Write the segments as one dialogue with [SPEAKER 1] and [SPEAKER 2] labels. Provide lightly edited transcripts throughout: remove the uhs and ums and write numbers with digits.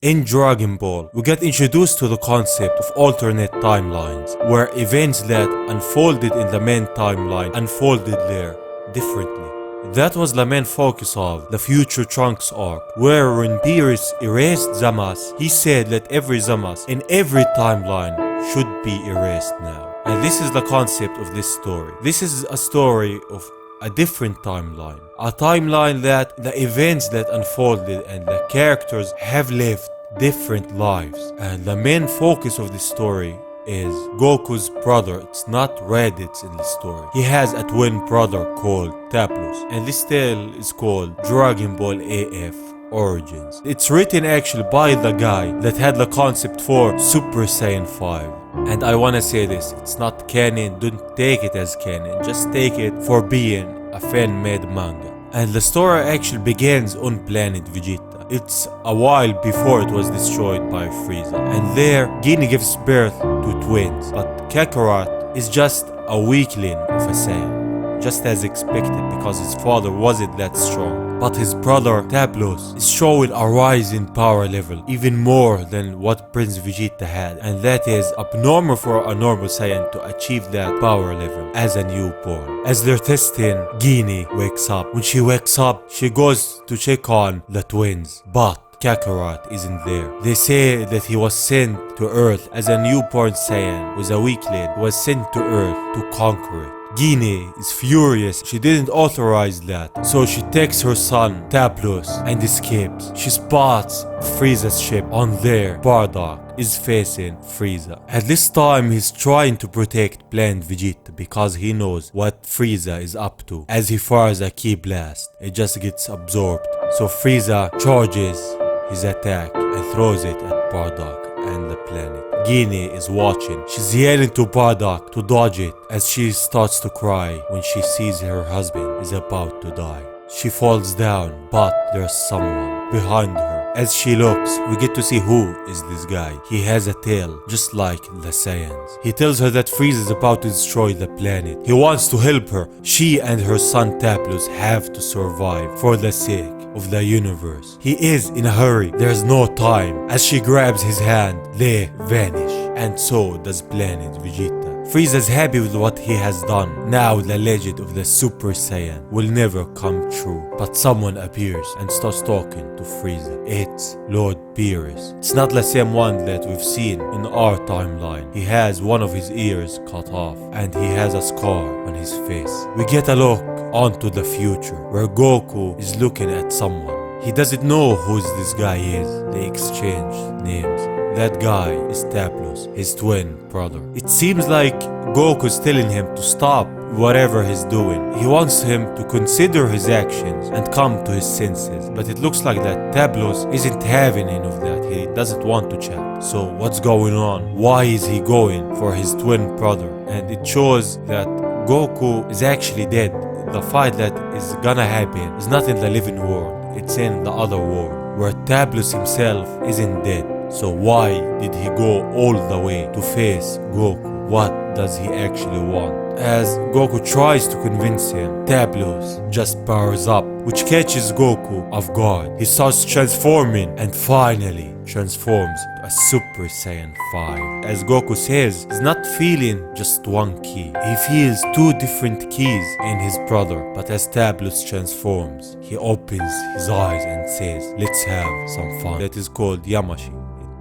[SPEAKER 1] In Dragon Ball, we get introduced to the concept of alternate timelines, where events that unfolded in the main timeline unfolded there differently. That was the main focus of the Future Trunks arc, where when Beerus erased Zamasu, he said that every Zamasu in every timeline should be erased now. And this is the concept of this story. This is a story of a different timeline. A timeline that the events that unfolded and the characters have lived different lives. And the main focus of this story is Goku's brother. It's not Raditz in the story. He has a twin brother called Tablos. And this tale is called Dragon Ball AF Origins. It's written actually by the guy that had the concept for Super Saiyan 5. And I wanna say this, it's not canon, don't take it as canon, just take it for being a fan-made manga. And the story actually begins on planet Vegeta. It's a while before it was destroyed by Frieza. And there, Gini gives birth to twins, but Kakarot is just a weakling of a Saiyan, just as expected because his father wasn't that strong. But his brother Tablos is showing a rise in power level, even more than what Prince Vegeta had, and that is abnormal for a normal Saiyan to achieve that power level as a newborn. As they're testing, Gini wakes up. When she wakes up, she goes to check on the twins, but Kakarot isn't there. They say that he was sent to Earth as a newborn Saiyan with a weakling, was sent to Earth to conquer it. Gini is furious, she didn't authorize that, so she takes her son Tablos and escapes. She spots Frieza's ship on there. Bardock is facing Frieza. At this time he's trying to protect Planet Vegeta because he knows what Frieza is up to. As he fires a key blast, it just gets absorbed. So Frieza charges his attack and throws it at Bardock and the planet. Gini is watching. She's yelling to Bardock to dodge it as she starts to cry when she sees her husband is about to die. She falls down, but there's someone behind her. As she looks, we get to see who is this guy. He has a tail, just like the Saiyans. He tells her that Frieza is about to destroy the planet. He wants to help her. She and her son Tablos have to survive for the sake of the universe. He is in a hurry. There's no time. As she grabs his hand, they vanish. And so does Planet Vegeta. Frieza's happy with what he has done. Now the legend of the Super Saiyan will never come true. But someone appears and starts talking to Frieza. It's Lord Beerus. It's not the same one that we've seen in our timeline. He has one of his ears cut off and he has a scar on his face. We get a look onto the future where Goku is looking at someone. He doesn't know who this guy is. They exchange names. That guy is Tablos, his twin brother. It seems like Goku's telling him to stop whatever he's doing. He wants him to consider his actions and come to his senses. But it looks like that Tablos isn't having any of that. He doesn't want to chat. So what's going on? Why is he going for his twin brother? And it shows that Goku is actually dead. The fight that is gonna happen is not in the living world. It's in the other world, where Tablos himself isn't dead. So why did he go all the way to face Goku? What does he actually want? As Goku tries to convince him, Tablos just powers up, which catches Goku off guard. He starts transforming and finally transforms to a Super Saiyan 5. As Goku says, he's not feeling just one key. He feels two different keys in his brother. But as Tablos transforms, he opens his eyes and says, let's have some fun. That is called Yamashi.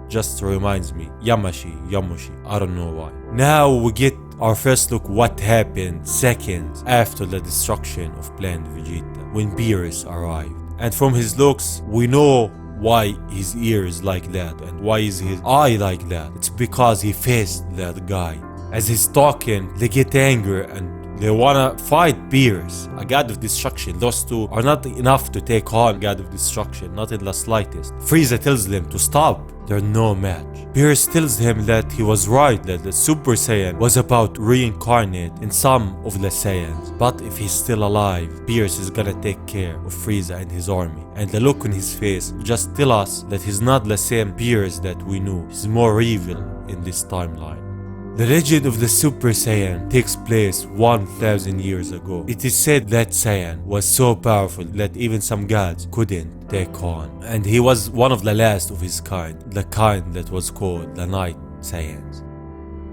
[SPEAKER 1] Just reminds me, Yamushi, I don't know why. Now we get our first look what happened seconds after the destruction of Planet Vegeta, when Beerus arrived. And from his looks, we know why his ear is like that and why is his eye like that. It's because he faced that guy. As he's talking, they get angry and they wanna fight Beerus, a god of destruction. Those two are not enough to take on God of Destruction, not in the slightest. Frieza tells them to stop. They're no match. Beerus tells him that he was right, that the Super Saiyan was about to reincarnate in some of the Saiyans. But if he's still alive, Beerus is gonna take care of Frieza and his army. And the look on his face just tell us that he's not the same Beerus that we knew. He's more evil in this timeline. The legend of the Super Saiyan takes place 1000 years ago. It is said that Saiyan was so powerful that even some gods couldn't take on. And he was one of the last of his kind, the kind that was called the Night Saiyans.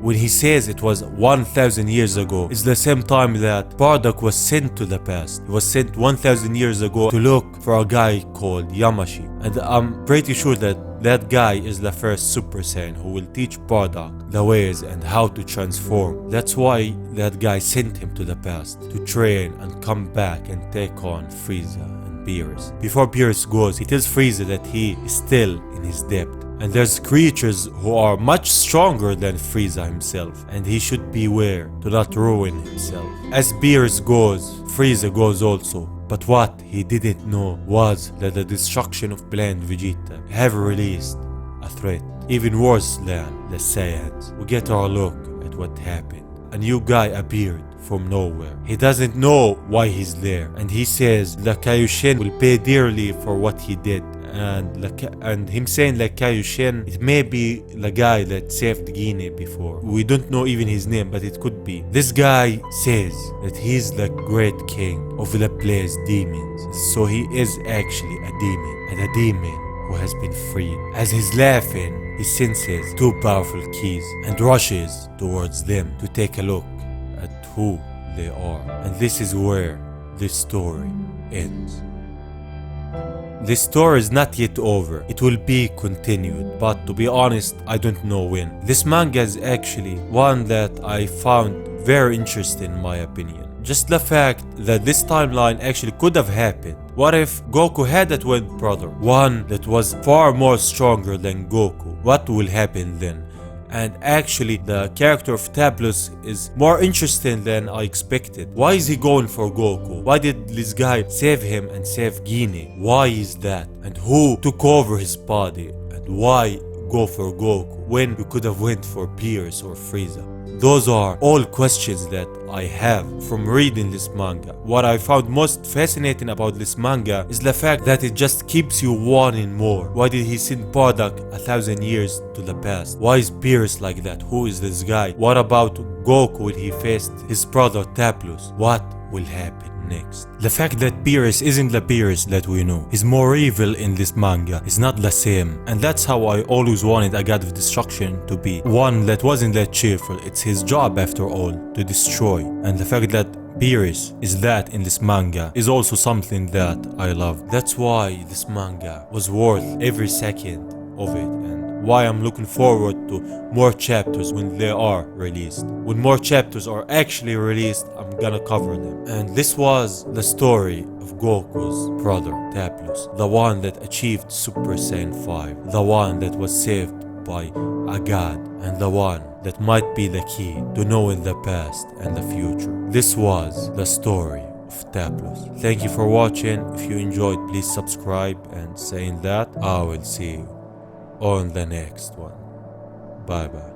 [SPEAKER 1] When he says it was 1000 years ago, it's the same time that Bardock was sent to the past. He was sent 1000 years ago to look for a guy called Yamashi. And I'm pretty sure that that guy is the first Super Saiyan who will teach Bardock the ways and how to transform. That's why that guy sent him to the past, to train and come back and take on Frieza and Beerus. Before Beerus goes, he tells Frieza that he is still in his debt. And there's creatures who are much stronger than Frieza himself, and he should beware to not ruin himself. As Beerus goes, Frieza goes also. But what he didn't know was that the destruction of Planet Vegeta have released a threat even worse than the Saiyans. We get our look at what happened. A new guy appeared from nowhere. He doesn't know why he's there, and he says the Kaioshin will pay dearly for what he did. And him saying like Kaioshin, it may be the guy that saved Guinea before. We don't know even his name, but it could be. This guy says that he's the great king of the place demons. So he is actually a demon, and a demon who has been freed. As he's laughing, he senses two powerful keys and rushes towards them to take a look at who they are. And this is where this story ends. This story is not yet over. It will be continued, but to be honest, I don't know when. This manga is actually one that I found very interesting in my opinion. Just the fact that this timeline actually could have happened. What if Goku had a twin brother? One that was far more stronger than Goku. What will happen then? And actually the character of Tablos is more interesting than I expected. Why is he going for Goku? Why did this guy save him and save Guinea? Why is that? And who took over his body? And why go for Goku when you could have went for Beerus or Frieza? Those are all questions that I have from reading this manga. What I found most fascinating about this manga is the fact that it just keeps you wanting more. Why did he send Bardock 1000 years to the past? Why is Beerus like that? Who is this guy? What about Goku when he faced his brother Tablos? What will happen next? The fact that Beerus isn't the Beerus that we know. He's more evil in this manga. It's not the same. And that's how I always wanted a god of destruction to be. One that wasn't that cheerful. It's his job after all to destroy. And the fact that Beerus is that in this manga is also something that I love. That's why this manga was worth every second of it, and why I'm looking forward to more chapters when they are released. When more chapters are actually released, I'm gonna cover them. And this was the story of Goku's brother Tablos, the one that achieved Super Saiyan 5, the one that was saved by a god, and the one that might be the key to knowing the past and the future. This was the story of Tablos. Thank you for watching. If you enjoyed, please subscribe, and saying that, I will see you on the next one. Bye bye.